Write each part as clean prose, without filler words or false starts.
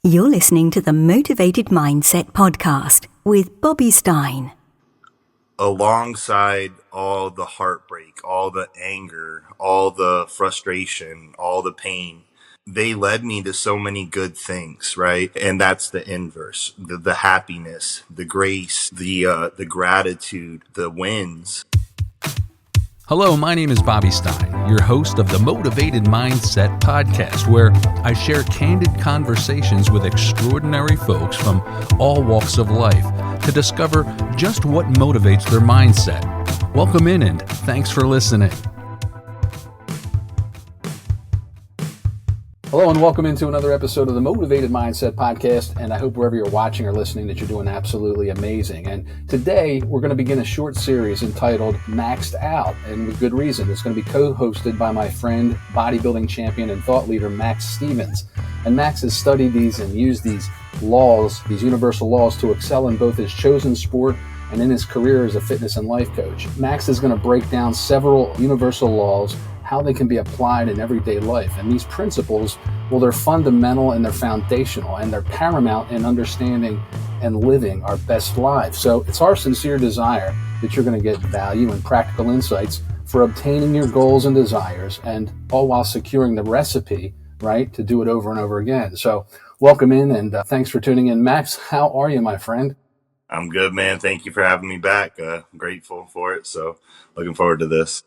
You're listening to the Motivated Mindset podcast with Bobby Stein. Alongside all the heartbreak, all the anger, all the frustration, all the pain, they led me to so many good things, right? And that's the inverse, the happiness, the grace, the gratitude, the wins. Hello, my name is Bobby Stein, your host of the Motivated Mindset podcast, where I share candid conversations with extraordinary folks from all walks of life to discover just what motivates their mindset. Welcome in and thanks for listening. Hello and welcome into another episode of the Motivated Mindset podcast, and I hope wherever you're watching or listening that you're doing absolutely amazing. And today we're going to begin a short series entitled Maxed Out, and with good reason. It's going to be co-hosted by my friend, bodybuilding champion and thought leader Max Stevens. And Max has studied these and used these laws, these universal laws, to excel in both his chosen sport and in his career as a fitness and life coach. Max is going to break down several universal laws, how they can be applied in everyday life. And these principles, well, they're fundamental and they're foundational and they're paramount in understanding and living our best lives. So it's our sincere desire that you're going to get value and practical insights for obtaining your goals and desires, and all while securing the recipe, right, to do it over and over again. So welcome in, and thanks for tuning in. Max, how are you, my friend? I'm good, man. Thank you for having me back. Grateful for it. So looking forward to this.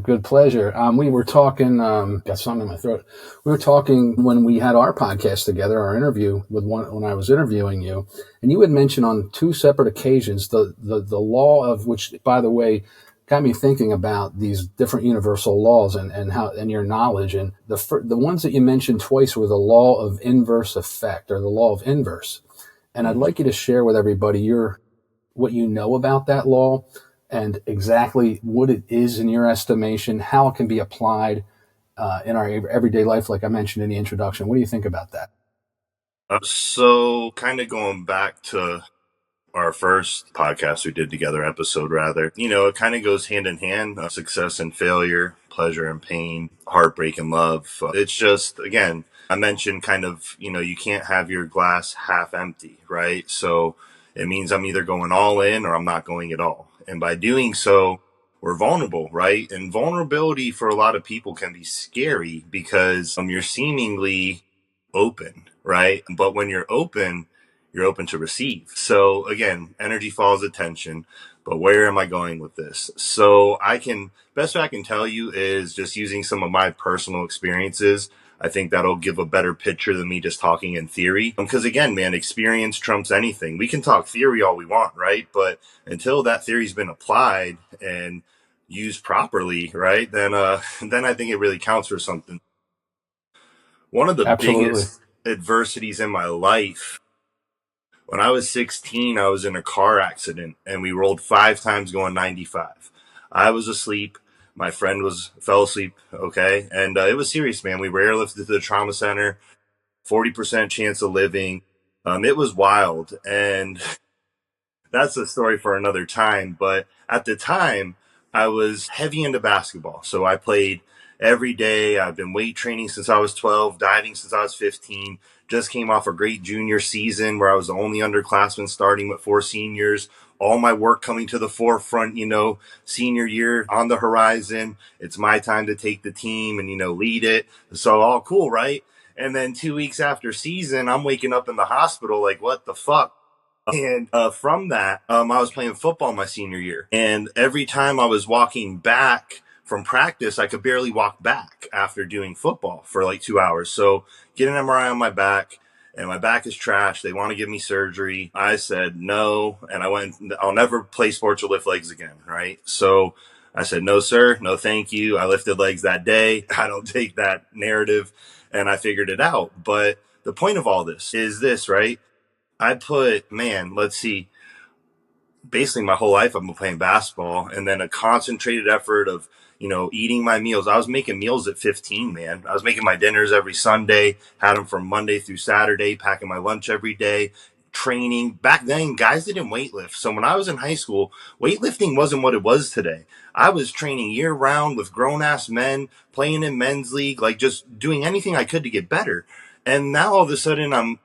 Good pleasure. We were talking, got something in my throat. We were talking when we had our podcast together, our interview when I was interviewing you, and you had mentioned on two separate occasions the law of, which, by the way, got me thinking about these different universal laws and how, and your knowledge. And the ones that you mentioned twice were the law of inverse effect, or the law of inverse. And I'd like you to share with everybody what you know about that law, and exactly what it is in your estimation, how it can be applied in our everyday life, like I mentioned in the introduction. What do you think about that? So kind of going back to our first podcast we did together, episode rather, it kind of goes hand in hand, success and failure, pleasure and pain, heartbreak and love. It's just, again, I mentioned kind of, you can't have your glass half empty, right? So it means I'm either going all in or I'm not going at all. And by doing so, we're vulnerable, right? And vulnerability for a lot of people can be scary because you're seemingly open, right? But when you're open to receive. So again, energy follows attention. But where am I going with this? So best way I can tell you is just using some of my personal experiences. I think that'll give a better picture than me just talking in theory. Because again, man, experience trumps anything. We can talk theory all we want, right? But until that theory's been applied and used properly, right, then I think it really counts for something. One of the biggest adversities in my life, when I was 16, I was in a car accident and we rolled 5 times going 95. I was asleep. My friend fell asleep, okay? And it was serious, man. We were airlifted to the trauma center, 40% chance of living. It was wild. And that's a story for another time. But at the time, I was heavy into basketball. So I played every day. I've been weight training since I was 12, dieting since I was 15. Just came off a great junior season where I was the only underclassman starting with 4 seniors. All my work coming to the forefront, senior year on the horizon. It's my time to take the team and, lead it. So all cool, right? And then 2 weeks after season, I'm waking up in the hospital like, what the fuck? And from that, I was playing football my senior year. And every time I was walking back from practice, I could barely walk back after doing football for like 2 hours. So get an MRI on my back, and my back is trash. They want to give me surgery. I said no, and I'll never play sports or lift legs again, right? So I said, no, sir, no, thank you. I lifted legs that day. I don't take that narrative, and I figured it out. But the point of all this is this, right? Basically my whole life I've been playing basketball, and then a concentrated effort of, eating my meals. I was making meals at 15, man. I was making my dinners every Sunday, had them from Monday through Saturday, packing my lunch every day, training. Back then, guys didn't weightlift. So when I was in high school, weightlifting wasn't what it was today. I was training year round with grown ass men, playing in men's league, like just doing anything I could to get better. And now all of a sudden I'm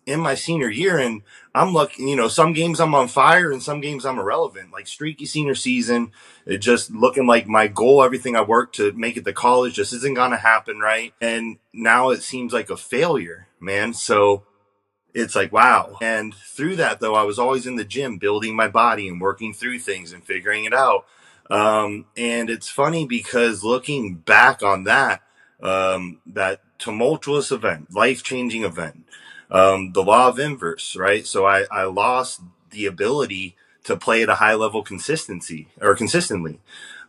in my senior year and I'm lucky, some games I'm on fire and some games I'm irrelevant. Like streaky senior season, it just looking like my goal, everything I worked to make it to college just isn't going to happen, right? And now it seems like a failure, man. So it's like, wow. And through that, though, I was always in the gym building my body and working through things and figuring it out. And it's funny because looking back on that tumultuous event, life-changing event, the law of inverse, right? So I lost the ability to play at a high level consistently.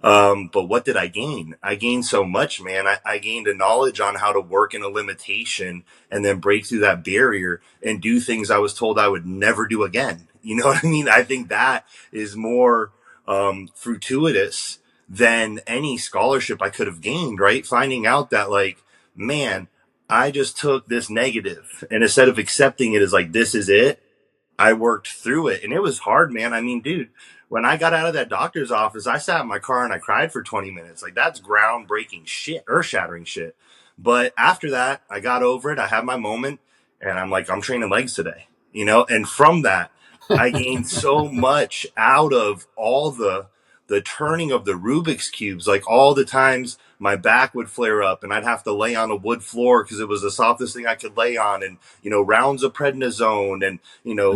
But what did I gain? I gained so much, man. I gained a knowledge on how to work in a limitation and then break through that barrier and do things I was told I would never do again. You know what I mean? I think that is more fortuitous than any scholarship I could have gained, right? Finding out that, like, man, I just took this negative and instead of accepting it as like, this is it, I worked through it. And it was hard, man. I mean, dude, when I got out of that doctor's office, I sat in my car and I cried for 20 minutes. Like, that's groundbreaking shit, earth shattering shit. But after that, I got over it. I had my moment and I'm like, I'm training legs today, and from that, I gained so much out of all the turning of the Rubik's cubes, like all the times my back would flare up and I'd have to lay on a wood floor because it was the softest thing I could lay on, and rounds of prednisone and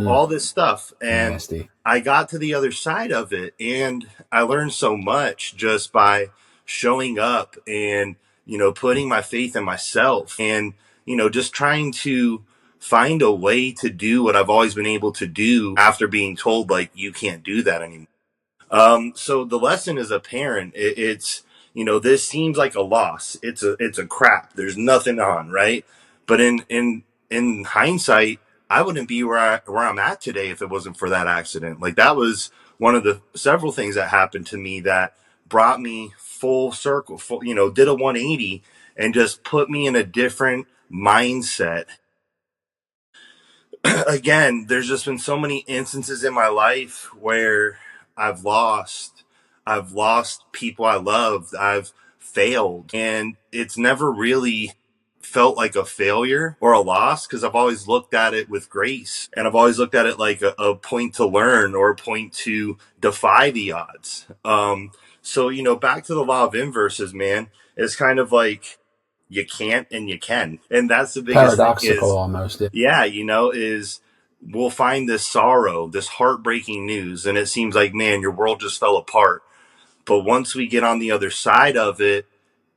all this stuff. And Nasty. I got to the other side of it and I learned so much just by showing up and putting my faith in myself and just trying to find a way to do what I've always been able to do after being told, like, you can't do that anymore. So the lesson as a parent, it's, this seems like a loss. It's a crap. There's nothing on, right? But in hindsight, I wouldn't be where I'm at today if it wasn't for that accident. Like, that was one of the several things that happened to me that brought me full circle, did a 180 and just put me in a different mindset. Again, there's just been so many instances in my life where I've lost people I loved. I've failed, and it's never really felt like a failure or a loss because I've always looked at it with grace, and I've always looked at it like a point to learn or a point to defy the odds. So back to the law of inverses, man. It's kind of like you can't and you can, and that's the biggest Paradoxical, thing almost. yeah, is we'll find this sorrow, this heartbreaking news, and it seems like, man, your world just fell apart. But once we get on the other side of it,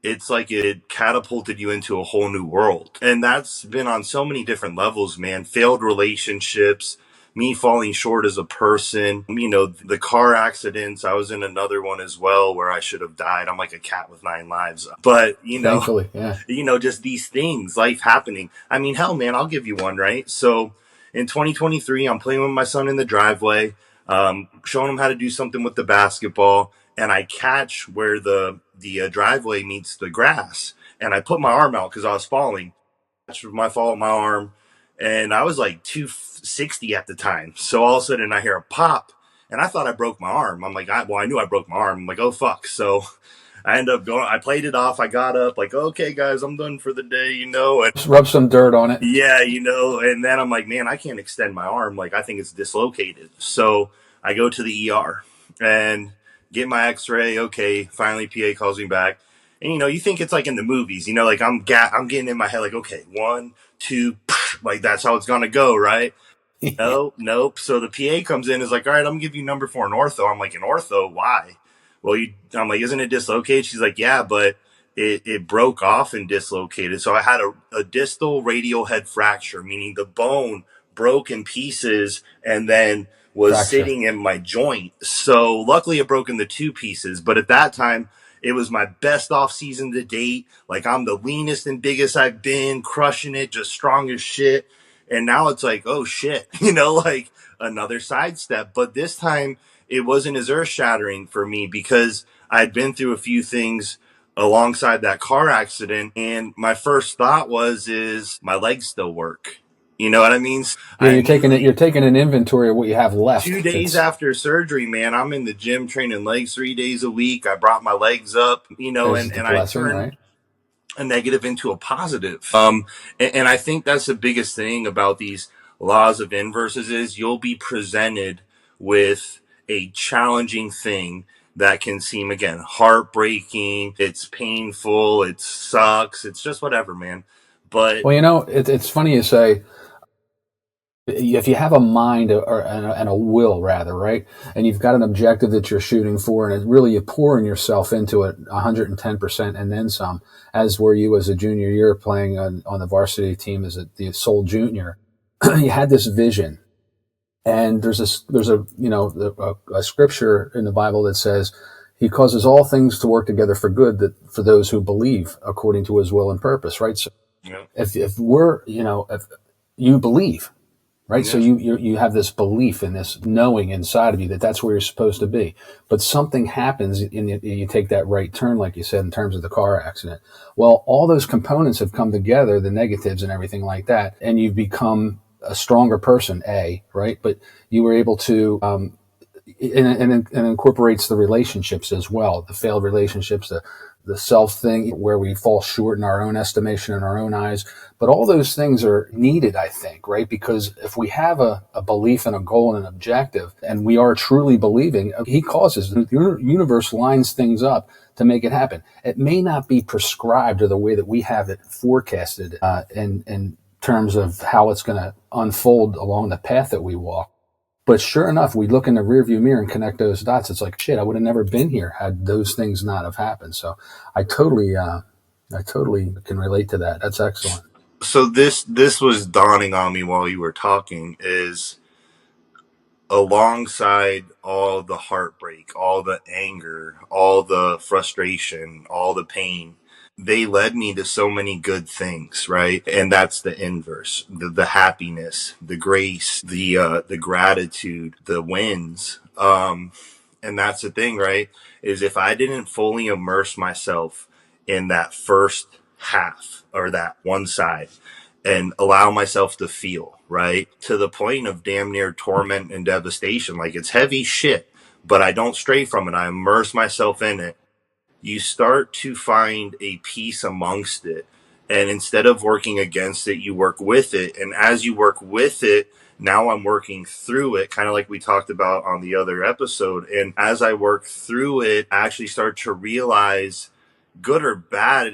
it's like it catapulted you into a whole new world. And that's been on so many different levels, man. Failed relationships, me falling short as a person, the car accidents. I was in another one as well where I should have died. I'm like a cat with 9 lives. But, Thankfully, yeah. just these things, life happening. I mean, hell, man, I'll give you one, right? So in 2023, I'm playing with my son in the driveway, showing him how to do something with the basketball. And I catch where the driveway meets the grass. And I put my arm out because I was falling. That's my fault, my arm. And I was like 260 at the time. So all of a sudden I hear a pop and I thought I broke my arm. I'm like, I knew I broke my arm. I'm like, oh, fuck. So I ended up going, I played it off. I got up like, okay, guys, I'm done for the day, and just rub some dirt on it. Yeah, and then I'm like, man, I can't extend my arm. Like, I think it's dislocated. So I go to the ER and get my x-ray. Okay, finally PA calls me back. And, you think it's like in the movies, like I'm getting in my head like, okay, 1, 2, like that's how it's going to go, right? Nope. So the PA comes in, is like, all right, I'm gonna give you number 4 in ortho. I'm like, in ortho, why? Well, I'm like, isn't it dislocated? She's like, yeah, but it broke off and dislocated. So I had a distal radial head fracture, meaning the bone broke in pieces and then was sitting in my joint. So luckily it broke into 2 pieces. But at that time, it was my best off season to date. Like, I'm the leanest and biggest I've been, crushing it, just strong as shit. And now it's like, oh shit, like another sidestep. But this time it wasn't as earth shattering for me because I'd been through a few things alongside that car accident. And my first thought is my legs still work. You know what I mean? Yeah, you're taking an inventory of what you have left. 2 days after surgery, man, I'm in the gym training legs 3 days a week. I brought my legs up, and I turned, right? a negative into a positive. And I think that's the biggest thing about these laws of inverses is you'll be presented with a challenging thing that can seem, again, heartbreaking. It's painful. It sucks. It's just whatever, man. But Well, it's funny you say, if you have a mind and a will, rather, right, and you've got an objective that you're shooting for, and you're pouring yourself into it 110% and then some, as were you as a junior year playing on the varsity team as the sole junior, you had this vision. And there's a scripture in the Bible that says he causes all things to work together for good, that for those who believe according to his will and purpose, right? So yeah. if you believe, right? Yeah. So you have this belief and this knowing inside of you that that's where you're supposed to be. But something happens and you take that right turn, like you said, in terms of the car accident. Well, all those components have come together, the negatives and everything like that, and you've become a stronger person, right? But you were able to, and incorporates the relationships as well, the failed relationships, the self thing where we fall short in our own estimation in our own eyes. But all those things are needed, I think, right? Because if we have a belief and a goal and an objective, and we are truly believing, he causes, the universe lines things up to make it happen. It may not be prescribed or the way that we have it forecasted in terms of how it's going to unfold along the path that we walk. But sure enough, we look in the rearview mirror and connect those dots. It's like, shit, I would have never been here had those things not have happened. So I totally can relate to that. That's excellent. So this was dawning on me while you were talking, is alongside all the heartbreak, all the anger, all the frustration, all the pain, they led me to so many good things, right? And that's the inverse, the happiness, the grace, the gratitude, the wins. And that's the thing, right? Is if I didn't fully immerse myself in that first half or that one side and allow myself to feel, right, to the point of damn near torment and devastation, like it's heavy shit, but I don't stray from it. I immerse myself in it. You start to find a peace amongst it. And instead of working against it, you work with it. And as you work with it, now I'm working through it, kind of like we talked about on the other episode. And as I work through it, I actually start to realize, good or bad,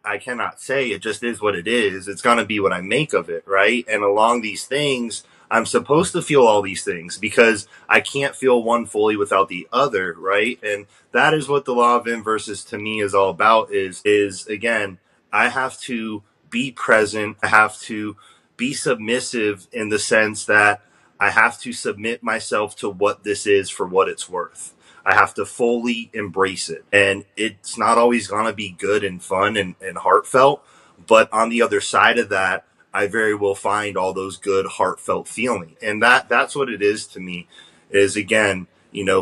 I cannot say. It just is what it is. It's going to be what I make of it, right? And along these things, I'm supposed to feel all these things because I can't feel one fully without the other, right? And that is what the law of inverses to me is all about, is again, I have to be present. I have to be submissive in the sense that I have to submit myself to what this is for what it's worth. I have to fully embrace it. And it's not always going to be good and fun and heartfelt. But on the other side of that, I very well find all those good heartfelt feeling. And that's what it is to me, is again,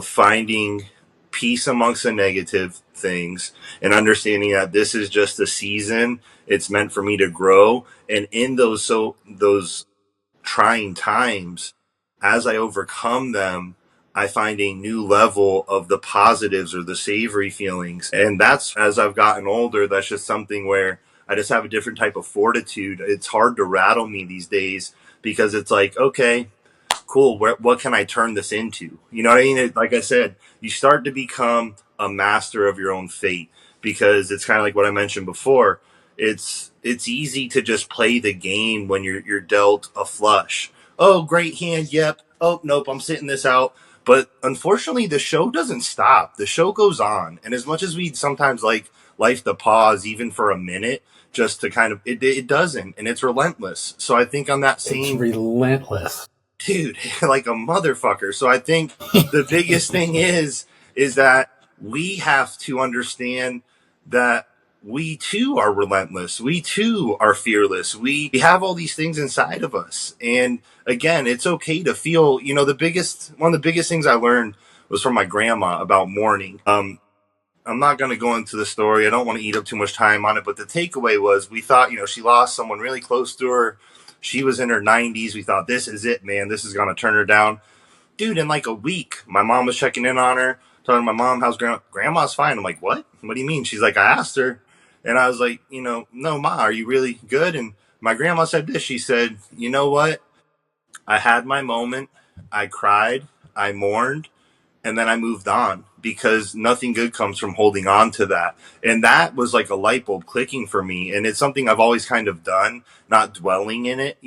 finding peace amongst the negative things and understanding that this is just a season. It's meant for me to grow. And in those trying times, as I overcome them, I find a new level of the positives or the savory feelings. And that's, as I've gotten older, that's just something where I just have a different type of fortitude. It's hard to rattle me these days because it's like, okay, cool. What can I turn this into? You know what I mean? Like I said, you start to become a master of your own fate, because it's kind of like what I mentioned before. It's easy to just play the game when you're dealt a flush. Oh, great hand. Yep. Oh, nope. I'm sitting this out. But unfortunately, the show doesn't stop. The show goes on. And as much as we sometimes like life to pause even for a minute, just to kind of, it doesn't. And it's relentless. So I think on that same... It's relentless. Dude, like a motherfucker. So I think the biggest thing is that we have to understand that we too are relentless. We too are fearless. We have all these things inside of us. And again, it's okay to feel, one of the biggest things I learned was from my grandma about mourning. I'm not going to go into the story. I don't want to eat up too much time on it, but the takeaway was, we thought, she lost someone really close to her. She was in her 90s. We thought, this is it, man. This is going to turn her down. Dude, in like a week, my mom was checking in on her, telling my mom, how's grandma's fine. I'm like, what do you mean? She's like, I asked her. And I was like, no, Ma, are you really good? And my grandma said this. She said, you know what? I had my moment. I cried. I mourned. And then I moved on because nothing good comes from holding on to that. And that was like a light bulb clicking for me. And it's something I've always kind of done, not dwelling in it,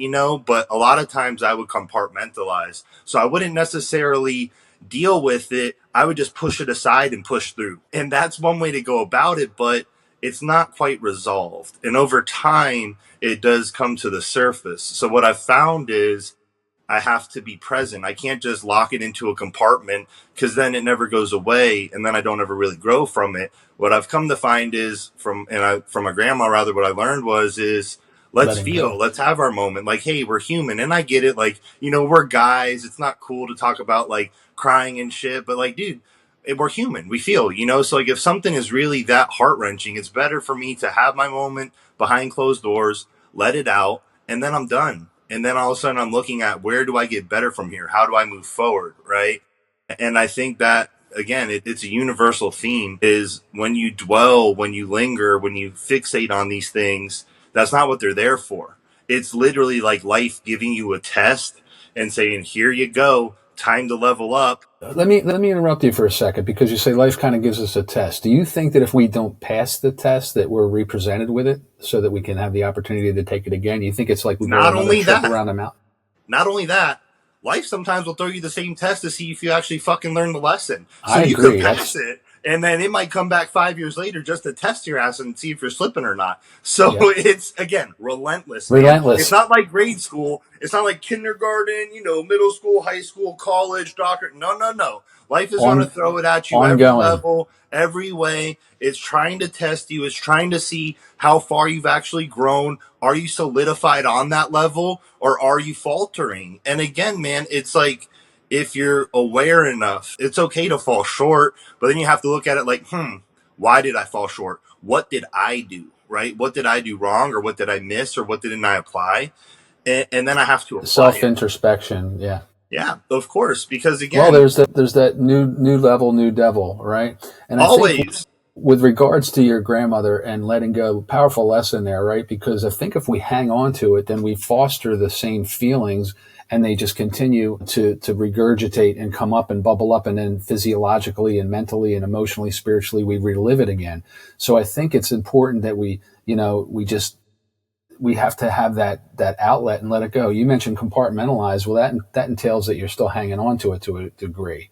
but a lot of times I would compartmentalize. So I wouldn't necessarily deal with it. I would just push it aside and push through. And that's one way to go about it, but it's not quite resolved. And over time, it does come to the surface. So what I've found is I have to be present. I can't just lock it into a compartment because then it never goes away and then I don't ever really grow from it. What I've come to find is from my grandma, rather, what I learned is let's Letting feel, go. let's have our moment. Like, hey, we're human. And I get it. Like, we're guys. It's not cool to talk about like crying and shit, but like, dude, we're human. We feel, so like if something is really that heart wrenching, it's better for me to have my moment behind closed doors, let it out, and then I'm done. And then all of a sudden I'm looking at where do I get better from here? How do I move forward? Right. And I think that again, it's a universal theme is when you dwell, when you linger, when you fixate on these things, that's not what they're there for. It's literally like life giving you a test and saying, here you go, time to level up. Let me interrupt you for a second because you say life kind of gives us a test. Do you think that if we don't pass the test that we're represented with it so that we can have the opportunity to take it again? You think it's like we go Not another only trip that, around the mountain? not only that, life sometimes will throw you the same test to see if you actually fucking learn the lesson. So I you agree. could pass it, and then it might come back 5 years later just to test your ass and see if you're slipping or not. So it's, again, relentless, man. Relentless. It's not like grade school. It's not like kindergarten, middle school, high school, college, doctorate. No, no, no. Life is going to throw it at you every Ongoing. level, every way. It's trying to test you. It's trying to see how far you've actually grown. Are you solidified on that level or are you faltering? And again, man, it's like if you're aware enough, it's okay to fall short, but then you have to look at it like, why did I fall short? What did I do? Right? What did I do wrong or what did I miss or what didn't I apply? And then I have to apply Self-introspection. Yeah. Yeah, of course, because again, well, there's that new level, new devil, right? And I think always. with regards to your grandmother and letting go, powerful lesson there, right? Because I think if we hang on to it, then we foster the same feelings and they just continue to regurgitate and come up and bubble up. And then physiologically and mentally and emotionally, spiritually, we relive it again. So I think it's important that we have to have that outlet and let it go. You mentioned compartmentalize. Well, that entails that you're still hanging on to it to a degree.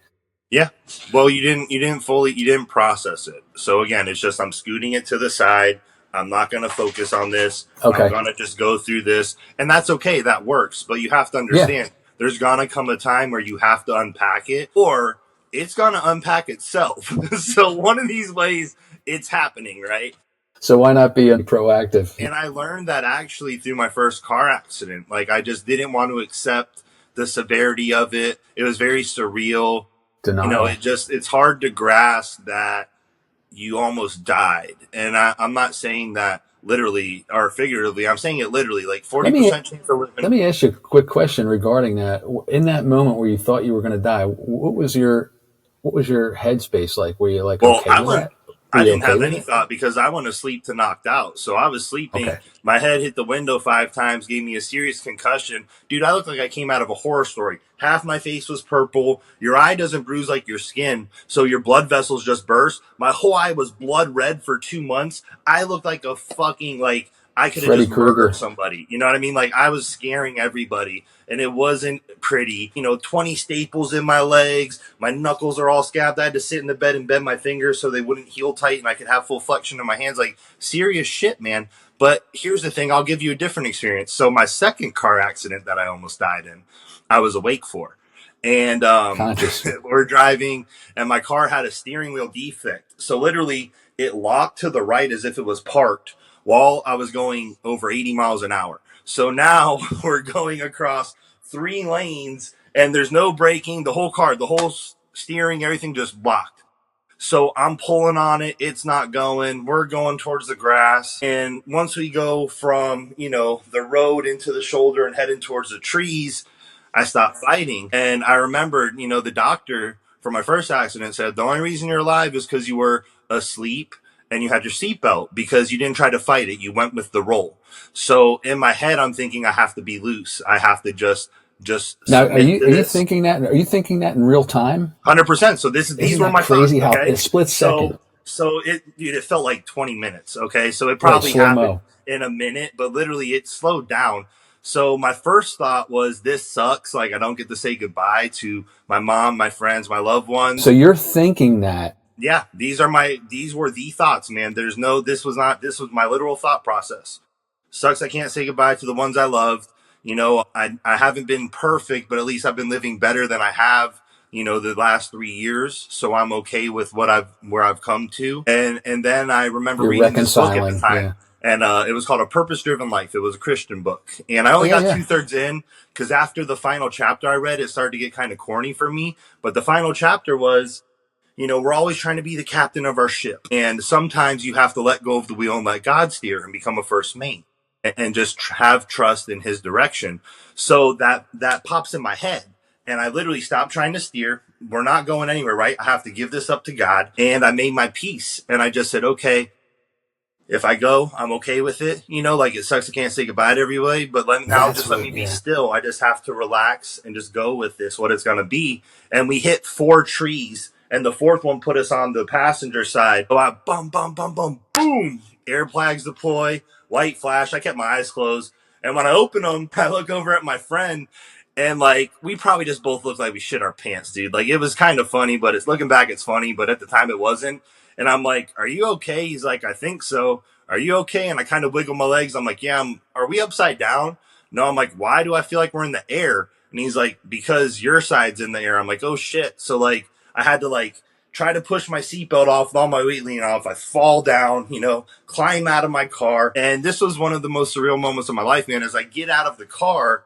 Yeah. Well, you didn't process it. So again, it's just I'm scooting it to the side. I'm not going to focus on this. Okay. I'm going to just go through this. And that's okay. That works. But you have to understand there's going to come a time where you have to unpack it or it's going to unpack itself. So one of these ways it's happening, right? So why not be proactive? And I learned that actually through my first car accident. Like I just didn't want to accept the severity of it. It was very surreal. Denial. It's hard to grasp that you almost died. And I'm not saying that literally or figuratively. I'm saying it literally, like 40% chance of living. Let me ask you a quick question regarding that. In that moment where you thought you were going to die, what was your headspace like? Were you like, well, okay with that? I didn't have any thought because I went to sleep to knocked out. So I was sleeping. Okay. My head hit the window 5 times, gave me a serious concussion. Dude, I looked like I came out of a horror story. Half my face was purple. Your eye doesn't bruise like your skin, so your blood vessels just burst. My whole eye was blood red for 2 months. I looked like a fucking, like, I could have just murdered somebody. You know what I mean? Like, I was scaring everybody, and it wasn't pretty. 20 staples in my legs. My knuckles are all scabbed. I had to sit in the bed and bend my fingers so they wouldn't heal tight, and I could have full flexion in my hands. Like, serious shit, man. But here's the thing. I'll give you a different experience. So my second car accident that I almost died in, I was awake for. And we're driving, and my car had a steering wheel defect. So literally, it locked to the right as if it was parked while I was going over 80 miles an hour. So now we're going across 3 lanes, and there's no braking. The whole car, the whole steering, everything just blocked. So I'm pulling on it. It's not going. We're going towards the grass. And once we go from, the road into the shoulder and heading towards the trees, I stopped fighting. And I remembered, the doctor for my first accident said, the only reason you're alive is because you were asleep and you had your seatbelt because you didn't try to fight it. You went with the roll. So in my head, I'm thinking I have to be loose. I have to just Now, submit to are you this. thinking that? Are you thinking that in real time? 100%. So these Isn't were that my thoughts. crazy? How Okay. a split second, So it felt like 20 minutes. Okay. So it right? probably Slow happened mo. in a minute, but literally it slowed down. So my first thought was, this sucks. Like, I don't get to say goodbye to my mom, my friends, my loved So ones. you're thinking that. Yeah. These were the thoughts, man. This was my literal thought process. Sucks I can't say goodbye to the ones I loved. I haven't been perfect, but at least I've been living better than I have, the last 3 years. So I'm okay with where I've come to. And then I remember You're reading this book at the reconciling. time. Yeah. And it was called A Purpose Driven Life. It was a Christian book. And I Oh only yeah, got yeah. 2/3 in because after the final chapter I read, it started to get kind of corny for me. But the final chapter was, we're always trying to be the captain of our ship. And sometimes you have to let go of the wheel and let God steer and become a first mate and just have trust in his direction. So that pops in my head. And I literally stopped trying to steer. We're not going anywhere, right? I have to give this up to God. And I made my peace. And I just said, okay, if I go, I'm okay with it. Like, it sucks I can't say goodbye to everybody, but That's let me what. be Yeah. still. I just have to relax and just go with this, what it's going to be. And we hit 4 trees, and the fourth one put us on the passenger side. So I bum, bum, bum, bum, boom, air flags deploy, white flash. I kept my eyes closed. And when I open them, I look over at my friend, and like, we probably just both looked like we shit our pants, dude. Like, it was kind of funny, but it's looking back, it's funny, but at the time it wasn't. And I'm like, are you okay? He's like, I think so. Are you okay? And I kind of wiggle my legs. I'm like, yeah, are we upside down? No, I'm like, why do I feel like we're in the air? And he's like, because your side's in the air. I'm like, oh shit. So like, I had to like try to push my seatbelt off with all my weight leaning off. I fall down, climb out of my car. And this was one of the most surreal moments of my life, man. As I get out of the car,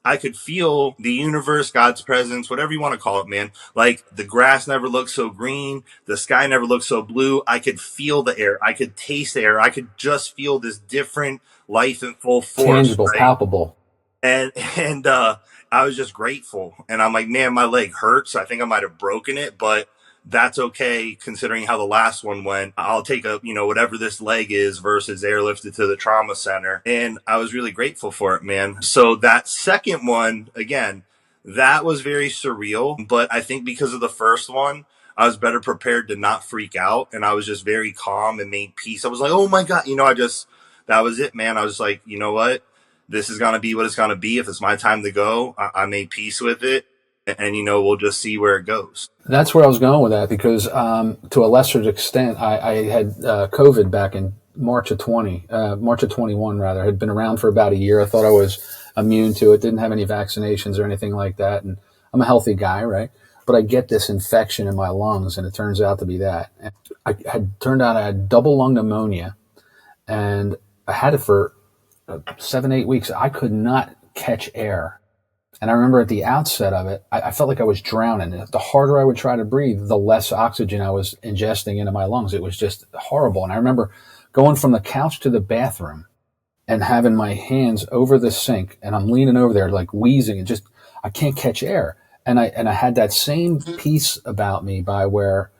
I could feel the universe, God's presence, whatever you want to call it, man. Like, the grass never looked so green. The sky never looked so blue. I could feel the air. I could taste the air. I could just feel this different life in full force, Tangible, right? palpable. And I was just grateful. And I'm like, man, my leg hurts. I think I might have broken it, but that's okay considering how the last one went. I'll take whatever this leg is versus airlifted to the trauma center. And I was really grateful for it, man. So that second one, again, that was very surreal. But I think because of the first one, I was better prepared to not freak out. And I was just very calm and made peace. I was like, oh my God, that was it, man. I was like, you know what? This is going to be what it's going to be. If it's my time to go, I made peace with it. And, we'll just see where it goes. That's where I was going with that because to a lesser extent, I had COVID back in March of 21 rather. Had been around for about a year. I thought I was immune to it. Didn't have any vaccinations or anything like that. And I'm a healthy guy, right? But I get this infection in my lungs, and it turns out to be that. And I had double lung pneumonia, and I had it for 7-8 weeks. I could not catch air. And I remember at the outset of it, I felt like I was drowning. The harder I would try to breathe, the less oxygen I was ingesting into my lungs. It was just horrible. And I remember going from the couch to the bathroom and having my hands over the sink, and I'm leaning over there like wheezing and just, I can't catch air. And I had that same piece about me by where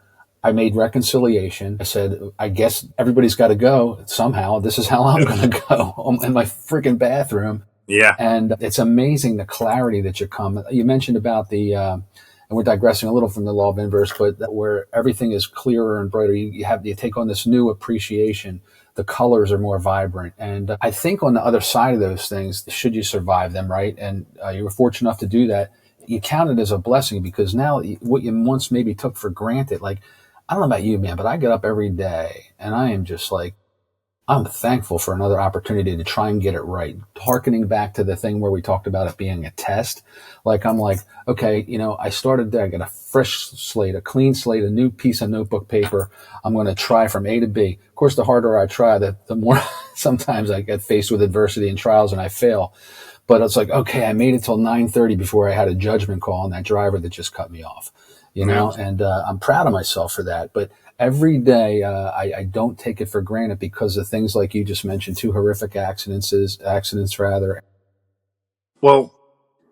I made reconciliation. I said, I guess everybody's got to go somehow. This is how I'm going to go. I'm in my freaking bathroom. Yeah. And it's amazing the clarity that you mentioned about and we're digressing a little from the law of inverse, but where everything is clearer and brighter, you take on this new appreciation. The colors are more vibrant. And I think on the other side of those things, should you survive them, right? And you were fortunate enough to do that. You count it as a blessing because now what you once maybe took for granted, like, I don't know about you, man, but I get up every day and I am just like, I'm thankful for another opportunity to try and get it right. Harkening back to the thing where we talked about it being a test. Like, I'm like, okay, I started there. I got a fresh slate, a clean slate, a new piece of notebook paper. I'm going to try from A to B. Of course, the harder I try, the more sometimes I get faced with adversity and trials and I fail. But it's like, okay, I made it till 9:30 before I had a judgment call on that driver that just cut me off, and I'm proud of myself for that. But every day, I don't take it for granted because of things like you just mentioned, 2 horrific accidents rather. Well,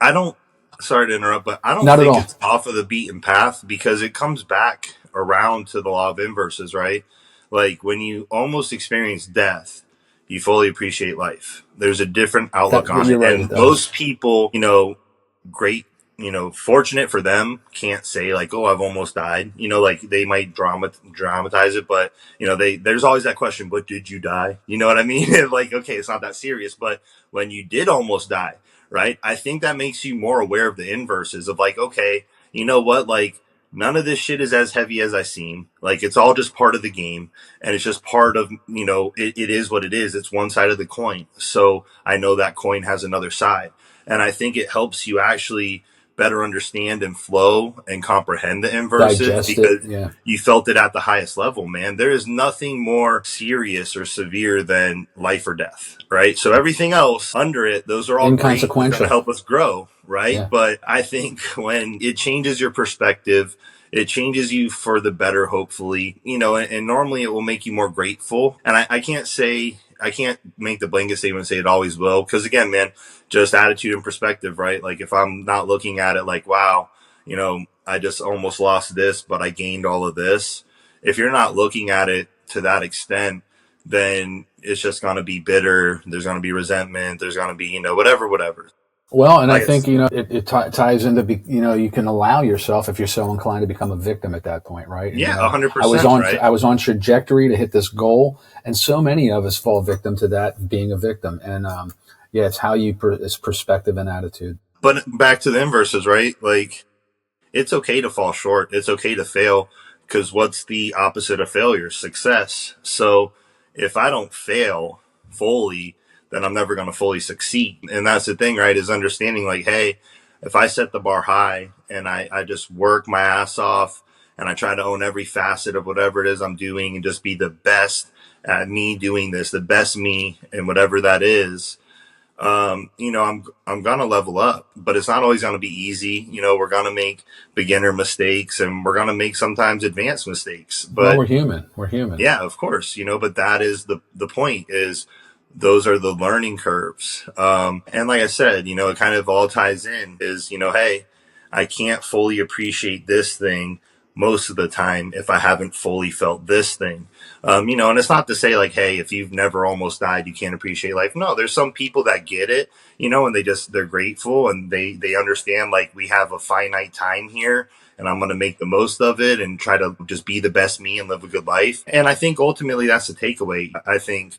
I don't, sorry to interrupt, but I don't Not at think all. it's off of the beaten path because it comes back around to the law of inverses, right? like when you almost experience death, you fully appreciate life. There's a different outlook on You're it. right, it And does. most people, great, fortunate for them, can't say like, oh, I've almost died. Like they might dramatize it, but there's always that question, but did you die? You know what I mean? Like, okay, it's not that serious, but when you did almost die, right? I think that makes you more aware of the inverses of like, okay, you know what? Like, none of this shit is as heavy as I seem. Like, it's all just part of the game. And it's just part of, it is what it is. It's one side of the coin. So I know that coin has another side. And I think it helps you actually better understand and flow and comprehend the inverses Digest it. because Yeah. you felt it at the highest level, man. There is nothing more serious or severe than life or death, right? So everything else under it, those are all great. It's going to Inconsequential. help us grow, right? Yeah. But I think when it changes your perspective, it changes you for the better, hopefully, and normally it will make you more grateful. And I can't make the blanket statement and say it always will. Because again, man, just attitude and perspective, right? Like if I'm not looking at it like, wow, I just almost lost this, but I gained all of this. If you're not looking at it to that extent, then it's just going to be bitter. There's going to be resentment. There's going to be, whatever. Well, and I Like think, it ties into, you can allow yourself, if you're so inclined, to become a victim at that point, right? And, yeah, I was 100%, on, right? I was on trajectory to hit this goal, and so many of us fall victim to that, being a victim. And, it's how it's perspective and attitude. But back to the inverses, right? Like it's okay to fall short. It's okay to fail because what's the opposite of failure? Success. So if I don't fail fully, then I'm never going to fully succeed. And that's the thing, right? Is understanding like, hey, if I set the bar high and I just work my ass off and I try to own every facet of whatever it is I'm doing and just be the best at me doing this, the best me and whatever that is, I'm gonna level up, but it's not always gonna be easy. We're gonna make beginner mistakes and we're gonna make sometimes advanced mistakes. Well, But we're human. We're human. yeah, of course, but that is the point is those are the learning curves. And like I said, it kind of all ties in is, hey, I can't fully appreciate this thing most of the time if I haven't fully felt this thing. And it's not to say like, hey, if you've never almost died, you can't appreciate life. No, there's some people that get it, and they're grateful and they understand like we have a finite time here and I'm going to make the most of it and try to just be the best me and live a good life. And I think ultimately that's the takeaway. I think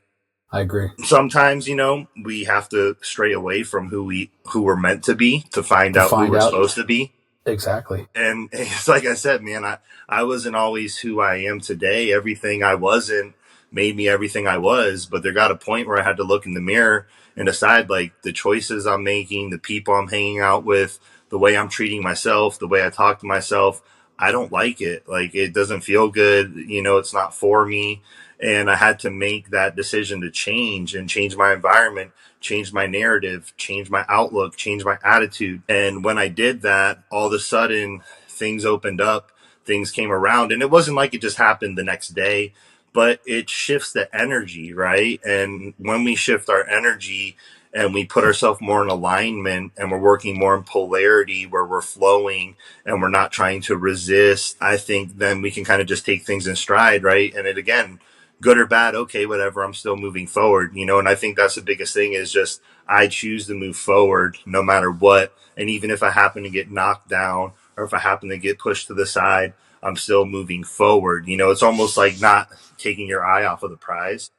I agree. sometimes, we have to stray away from who we're meant to be to find out who we're supposed to be. Exactly. And it's like I said, man, I wasn't always who I am today. Everything I wasn't made me everything I was. But there got a point where I had to look in the mirror and decide like the choices I'm making, the people I'm hanging out with, the way I'm treating myself, the way I talk to myself. I don't like it. Like it doesn't feel good. It's not for me. And I had to make that decision to change and change my environment, change my narrative, change my outlook, change my attitude. And when I did that, all of a sudden things opened up, things came around. And it wasn't like it just happened the next day, but it shifts the energy, right? And when we shift our energy and we put ourselves more in alignment and we're working more in polarity where we're flowing and we're not trying to resist, I think then we can kind of just take things in stride, right? And it again, good or bad, okay, whatever, I'm still moving forward, and I think that's the biggest thing is just I choose to move forward no matter what. And even if I happen to get knocked down or if I happen to get pushed to the side, I'm still moving forward. It's almost like not taking your eye off of the prize.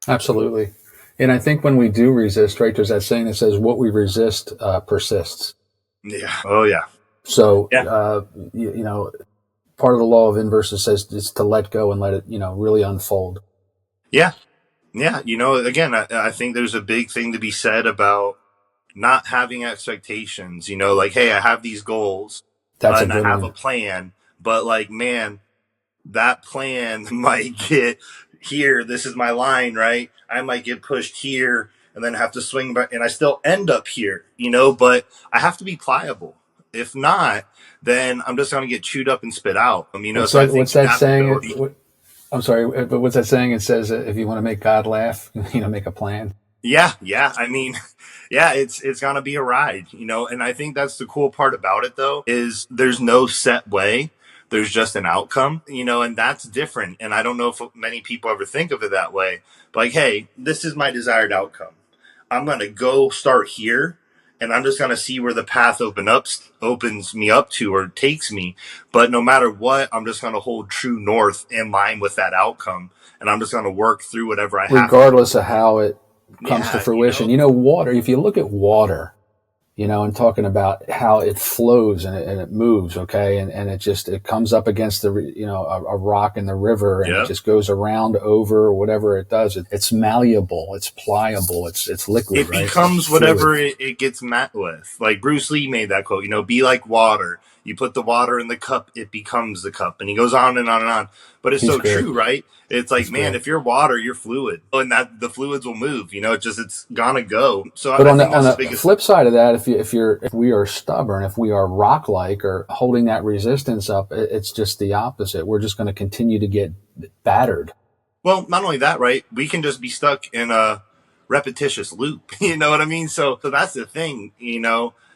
Absolutely. And I think when we do resist, right, there's that saying that says what we resist persists. Yeah. Oh, yeah. So, Yeah. Part of the law of inverses says is to let go and let it, really unfold. Yeah. Yeah. Again, I think there's a big thing to be said about not having expectations, like, hey, I have these goals and I have a plan, but like, man, that plan might get here. This is my line, right? I might get pushed here and then have to swing back and I still end up here, but I have to be pliable. If not, then I'm just going to get chewed up and spit out. So I think what's that saying? I'm sorry, but what's that saying? It says if you want to make God laugh, make a plan. Yeah. Yeah, it's going to be a ride, and I think that's the cool part about it though, is there's no set way, There's just an outcome, and that's different. And I don't know if many people ever think of it that way. But like, hey, this is my desired outcome. I'm going to go start here, and I'm just going to see where the path opens me up to or takes me. But no matter what, I'm just going to hold true north in line with that outcome. And I'm just going to work through whatever I have to. Regardless of how it comes to fruition. You know? Water, if you look at water, and talking about how it flows and it moves, okay, and it comes up against the, a rock in the river, and it just goes around over whatever it does. It's malleable, it's pliable, it's liquid. It becomes whatever it gets met with. Like Bruce Lee made that quote, be like water. You put the water in the cup, it becomes the cup. And he goes on and on and on. But it's true, right? It's like, if you're water, you're fluid. And that the fluids will move, it's gonna go. So but on the flip side of that, if we are stubborn, if we are rock-like or holding that resistance up, it's just the opposite. We're just going to continue to get battered. Well, not only that, right? We can just be stuck in a repetitious loop. You know what I mean? So that's the thing,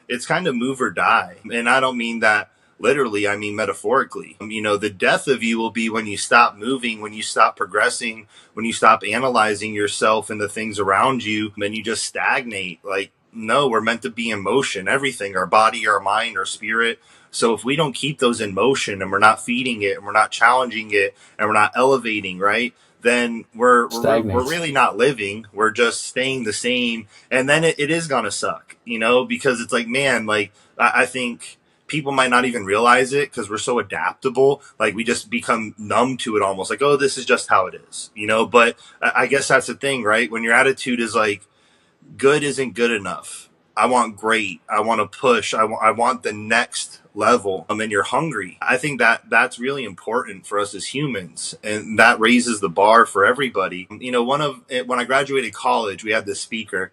it's kind of move or die. And I don't mean that literally, I mean metaphorically. The death of you will be when you stop moving, when you stop progressing, when you stop analyzing yourself and the things around you, and you just stagnate. Like, no, we're meant to be in motion, everything, our body, our mind, our spirit. So if we don't keep those in motion and we're not feeding it and we're not challenging it and we're not elevating, right, then we're really not living. We're just staying the same. And then it is going to suck, because it's like, man, like I think people might not even realize it because we're so adaptable. Like we just become numb to it almost like, oh, this is just how it is, but I guess that's the thing, right? When your attitude is like, good isn't good enough. I want great. I want to push. I want the next level. And you're hungry. I think that's really important for us as humans, and that raises the bar for everybody. When I graduated college, we had this speaker.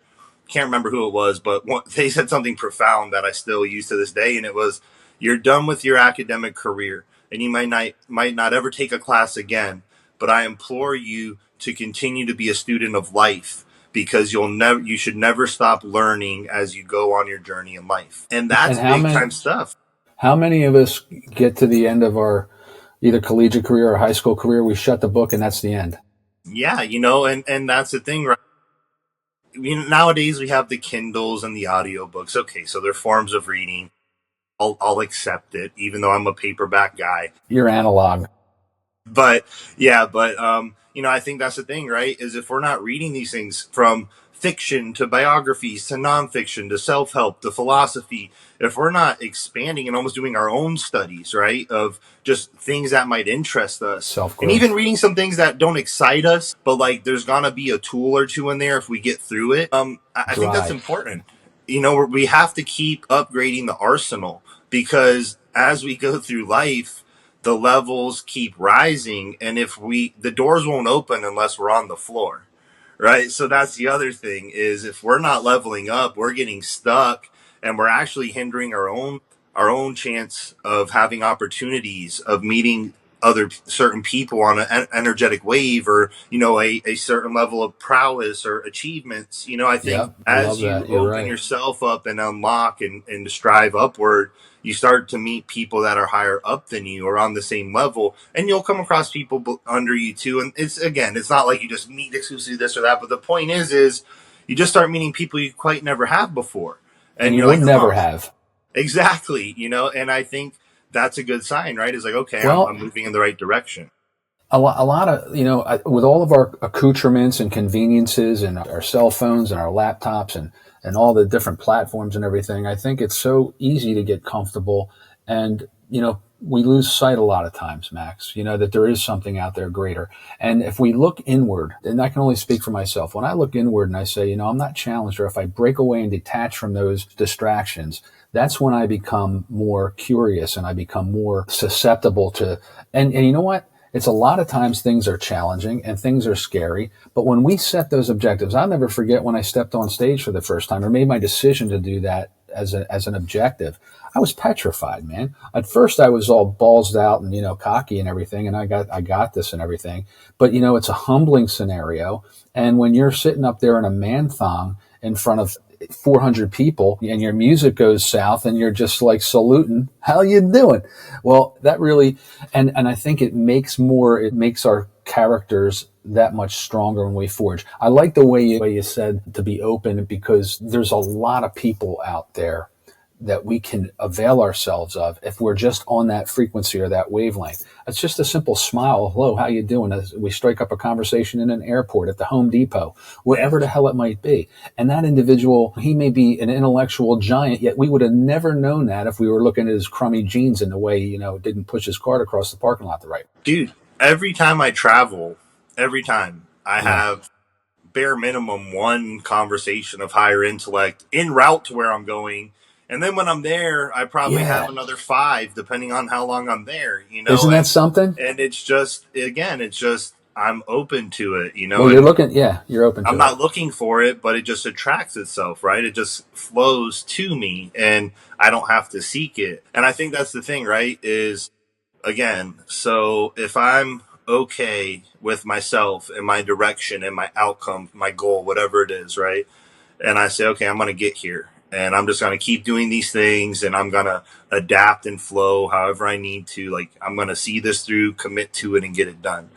Can't remember who it was, but they said something profound that I still use to this day, and it was, "You're done with your academic career, and you might not ever take a class again. But I implore you to continue to be a student of life." Because you should never stop learning as you go on your journey in life. And that's big time stuff. How many of us get to the end of our either collegiate career or high school career, we shut the book and that's the end? Yeah, and that's the thing, right? Nowadays we have the Kindles and the audiobooks. Okay, so they're forms of reading. I'll accept it, even though I'm a paperback guy. You're analog. But I think that's the thing, right? Is if we're not reading these things from fiction to biographies to nonfiction to self-help to philosophy, if we're not expanding and almost doing our own studies, right, of just things that might interest us, self-growth, and even reading some things that don't excite us, but like there's gonna be a tool or two in there if we get through it. I think that's important. We have to keep upgrading the arsenal, because as we go through life, the levels keep rising, and the doors won't open unless we're on the floor, right? So that's the other thing, is if we're not leveling up, we're getting stuck, and we're actually hindering our own chance of having opportunities, of meeting other certain people on an energetic wave, or a certain level of prowess or achievements. I think as you open yourself up and unlock and strive upward, you start to meet people that are higher up than you or on the same level, and you'll come across people under you too. And it's not like you just meet exclusively this or that, but the point is you just start meeting people you quite never have before, and you would never have. Exactly, and I think that's a good sign, right? It's like, okay, I'm moving in the right direction. A lot of, with all of our accoutrements and conveniences and our cell phones and our laptops and all the different platforms and everything, I think it's so easy to get comfortable. And, we lose sight a lot of times, Max, that there is something out there greater. And if we look inward, and I can only speak for myself, when I look inward and I say, I'm not challenged, or if I break away and detach from those distractions, that's when I become more curious and I become more susceptible to, and you know what? It's a lot of times things are challenging and things are scary, but when we set those objectives, I'll never forget when I stepped on stage for the first time or made my decision to do that as an objective. I was petrified, man. At first I was all ballsed out and, cocky and everything, and I got this and everything. But, it's a humbling scenario. And when you're sitting up there in a man thong in front of 400 people and your music goes south and you're just like saluting, how you doing? Well, that really, and I think it makes our characters that much stronger when we forge. I like the way you said to be open, because there's a lot of people out there that we can avail ourselves of if we're just on that frequency or that wavelength. It's just a simple smile. Hello, how you doing? As we strike up a conversation in an airport, at the Home Depot, wherever the hell it might be. And that individual, he may be an intellectual giant, yet we would have never known that if we were looking at his crummy jeans and the way, didn't push his cart across the parking lot the right way. Dude, every time I travel, I have bare minimum one conversation of higher intellect en route to where I'm going. And then when I'm there, I probably have another 5, depending on how long I'm there, Isn't that something? And it's just, I'm open to it, Well, you're open to it. I'm not looking for it, but it just attracts itself, right? It just flows to me and I don't have to seek it. And I think that's the thing, right? Is, again, so if I'm okay with myself and my direction and my outcome, my goal, whatever it is, right? And I say, okay, I'm going to get here. And I'm just going to keep doing these things, and I'm going to adapt and flow however I need to. Like, I'm going to see this through, commit to it, and get it done.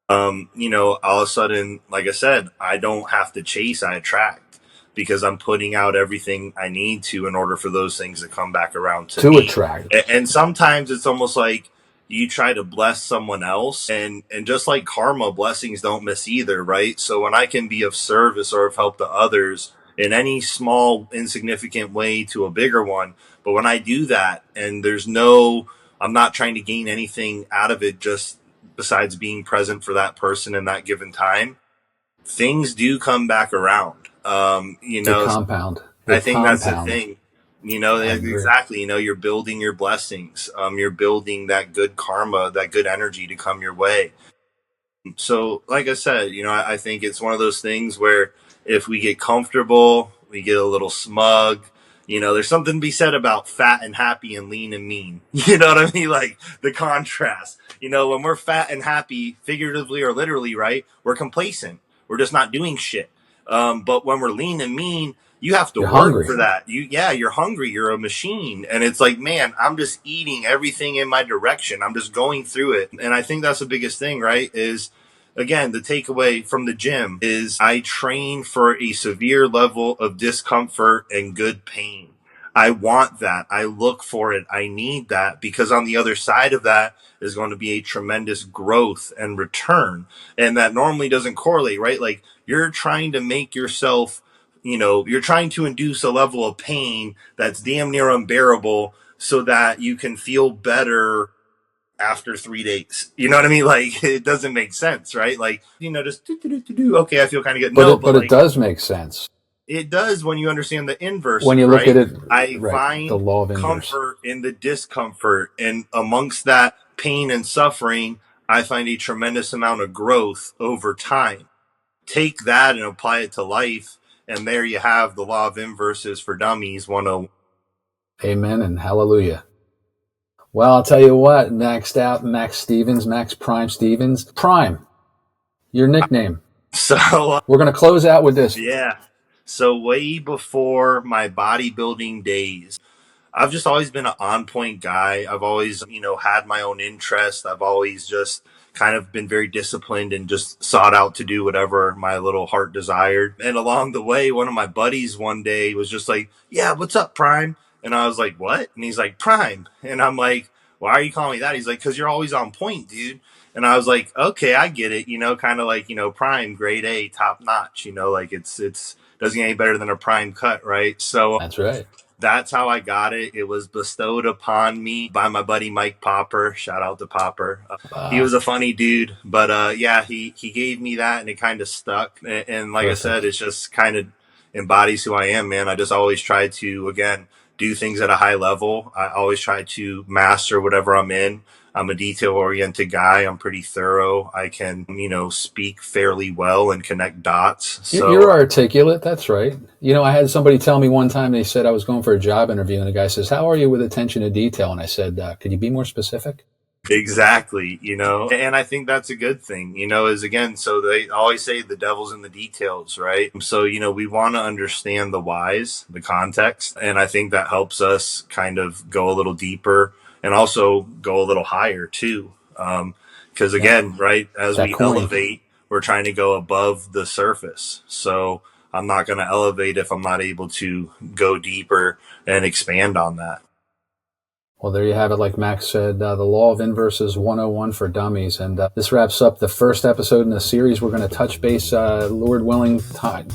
All of a sudden, like I said, I don't have to chase, I attract, because I'm putting out everything I need to in order for those things to come back around to me. Attract. And sometimes it's almost like you try to bless someone else, and just like karma, blessings don't miss either, right? So when I can be of service or of help to others in any small, insignificant way to a bigger one. But when I do that and I'm not trying to gain anything out of it just besides being present for that person in that given time, things do come back around. They compound. I think that's the thing. Exactly. You're building your blessings. You're building that good karma, that good energy to come your way. So, like I said, I think it's one of those things where if we get comfortable, we get a little smug. There's something to be said about fat and happy and lean and mean. You know what I mean? Like the contrast. When we're fat and happy, figuratively or literally, right, we're complacent. We're just not doing shit. But when we're lean and mean, you have to work for that. You're hungry. You're a machine. And it's like, man, I'm just eating everything in my direction. I'm just going through it. And I think that's the biggest thing, right? Is, again, the takeaway from the gym is I train for a severe level of discomfort and good pain. I want that. I look for it. I need that, because on the other side of that is going to be a tremendous growth and return. And that normally doesn't correlate, right? Like, you're trying to make yourself, you're trying to induce a level of pain that's damn near unbearable so that you can feel better after 3 days. You know what I mean? Like, it doesn't make sense, right? Like, just okay, I feel kind of good. But it does make sense. It does when you understand the inverse. When you look at it, I find the law of inverse. Comfort in the discomfort, and amongst that pain and suffering, I find a tremendous amount of growth over time. Take that and apply it to life, and there you have the law of inverses for dummies 101. Amen and hallelujah. Well, I'll tell you what, Maxed Out, Max Prime Stevens. Prime, your nickname. So we're going to close out with this. Yeah. So way before my bodybuilding days, I've just always been an on-point guy. I've always, had my own interest. I've always just kind of been very disciplined and just sought out to do whatever my little heart desired. And along the way, one of my buddies one day was just like, yeah, what's up, Prime? And I was like, what? And he's like, Prime. And I'm like, why are you calling me that? He's like, because you're always on point, dude. And I was like, okay, I get it. Kind of like, Prime, grade A, top notch, like it's doesn't get any better than a prime cut, right? So that's right. That's how I got it. It was bestowed upon me by my buddy Mike Popper. Shout out to Popper. He was a funny dude, but he gave me that, and it kind of stuck. And like Perfect. I said, it's just kind of embodies who I am, man. I just always try to, again, do things at a high level. I always try to master whatever I'm in. I'm a detail-oriented guy. I'm pretty thorough. I can, speak fairly well and connect dots. So you're articulate. That's right. I had somebody tell me one time, they said I was going for a job interview, and the guy says, how are you with attention to detail? And I said, could you be more specific? Exactly, and I think that's a good thing, is again, so they always say the devil's in the details, right? So, we want to understand the whys, the context, and I think that helps us kind of go a little deeper and also go a little higher too. Because again, right, as That we coin. elevate, we're trying to go above the surface. So I'm not going to elevate if I'm not able to go deeper and expand on that. Well, there you have it. Like Max said, the Law of Inverses 101 for Dummies. And this wraps up the first episode in the series. We're going to touch base, Lord willing, time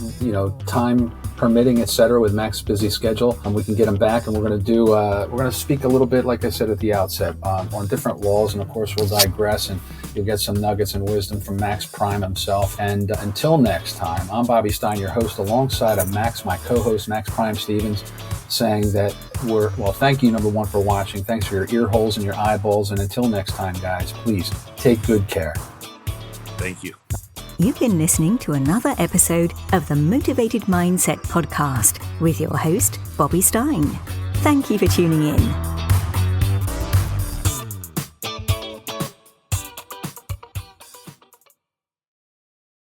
permitting, etc., with Max's busy schedule. And we can get him back. And we're going to speak a little bit, like I said at the outset, on different laws. And of course, we'll digress and you'll get some nuggets and wisdom from Max Prime himself. And until next time, I'm Bobby Stein, your host, alongside of Max, my co-host, Max Prime Stevens, saying that thank you, number one, for watching. Thanks for your ear holes and your eyeballs. And until next time, guys, please take good care. Thank you. You've been listening to another episode of the Motivated Mindset Podcast with your host, Bobby Stein. Thank you for tuning in.